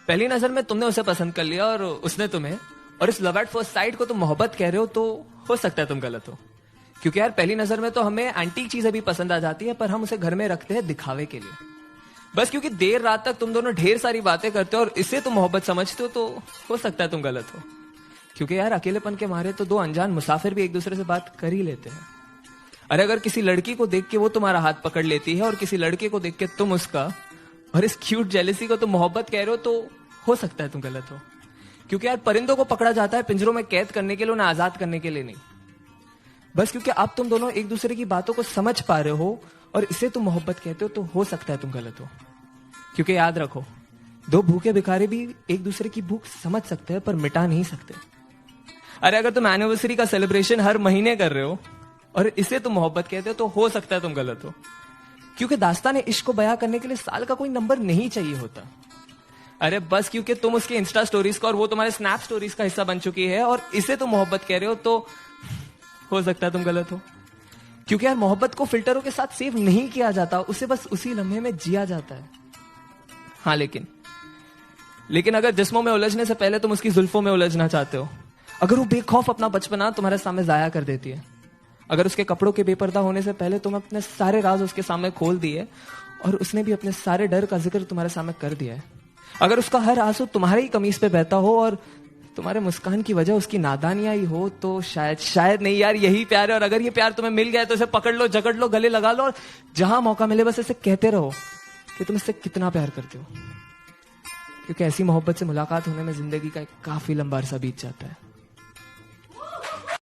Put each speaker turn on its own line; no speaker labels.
पहली नजर में तुमने उसे पसंद कर लिया और उसने तुम्हें, और इस लव एट फर्स्ट साइट को तुम मोहब्बत कह रहे हो, तो हो सकता है तुम गलत हो। क्योंकि यार पहली नजर में तो हमें एंटीक चीजें भी पसंद आ जाती है, पर हम उसे घर में रखते हैं दिखावे के लिए। बस क्योंकि देर रात तक तुम दोनों ढेर सारी बातें करते हो और इसे तुम मोहब्बत समझते हो, तो हो सकता है तुम गलत हो। क्योंकि यार अकेलेपन के मारे तो दो अनजान मुसाफिर भी एक दूसरे से बात कर ही लेते हैं। अरे अगर किसी लड़की को देख के वो तुम्हारा हाथ पकड़ लेती है और किसी लड़के को देख के तुम उसका, और इस क्यूट जेलेसी को तुम मोहब्बत कह रहे हो, तो हो सकता है तुम गलत हो। क्योंकि यार परिंदों को पकड़ा जाता है पिंजरों में कैद करने के लिए, उन्हें आजाद करने के लिए नहीं। बस क्योंकि अब तुम दोनों एक दूसरे की बातों को समझ पा रहे हो और इसे तुम मोहब्बत कहते हो, तो हो सकता है तुम गलत हो। क्योंकि याद रखो, दो भूखे भिखारी भी एक दूसरे की भूख समझ सकते हैं पर मिटा नहीं सकते। अरे अगर तुम एनिवर्सरी का सेलिब्रेशन हर महीने कर रहे हो और इसे तुम मोहब्बत कहते हो, तो हो सकता है तुम गलत हो। क्योंकि दास्तान इश्क को बयां करने के लिए साल का कोई नंबर नहीं चाहिए होता। अरे बस क्योंकि तुम उसके इंस्टा स्टोरीज का और वो तुम्हारे स्नैप स्टोरीज का हिस्सा बन चुकी है और इसे तुम मोहब्बत कह रहे हो, तो हो सकता है तुम गलत हो। क्योंकि यार मोहब्बत को फिल्टरों के साथ सेव नहीं किया जाता, उसे बस उसी लम्हे में जिया जाता है। हाँ लेकिन अगर जिस्मों में उलझने से पहले तुम उसकी जुल्फों में उलझना चाहते हो, अगर वो बेखौफ अपना बचपना तुम्हारे सामने जाया कर देती है, अगर उसके कपड़ों के बेपर्दा होने से पहले तुम अपने सारे राज उसके सामने खोल दिए और उसने भी अपने सारे डर का जिक्र तुम्हारे सामने कर दिया है, अगर उसका हर आंसू तुम्हारे ही कमीज पे बहता हो और तुम्हारे मुस्कान की वजह उसकी नादानियां ही हो, तो शायद नहीं यार यही प्यार है। और अगर ये प्यार तुम्हें मिल गया तो इसे पकड़ लो, जकड़ लो, गले लगा लो और जहां मौका मिले बस इसे कहते रहो कि तुम इससे कितना प्यार करते हो। क्योंकि ऐसी मोहब्बत से मुलाकात होने में जिंदगी का एक काफी लंबा अरसा बीत जाता है।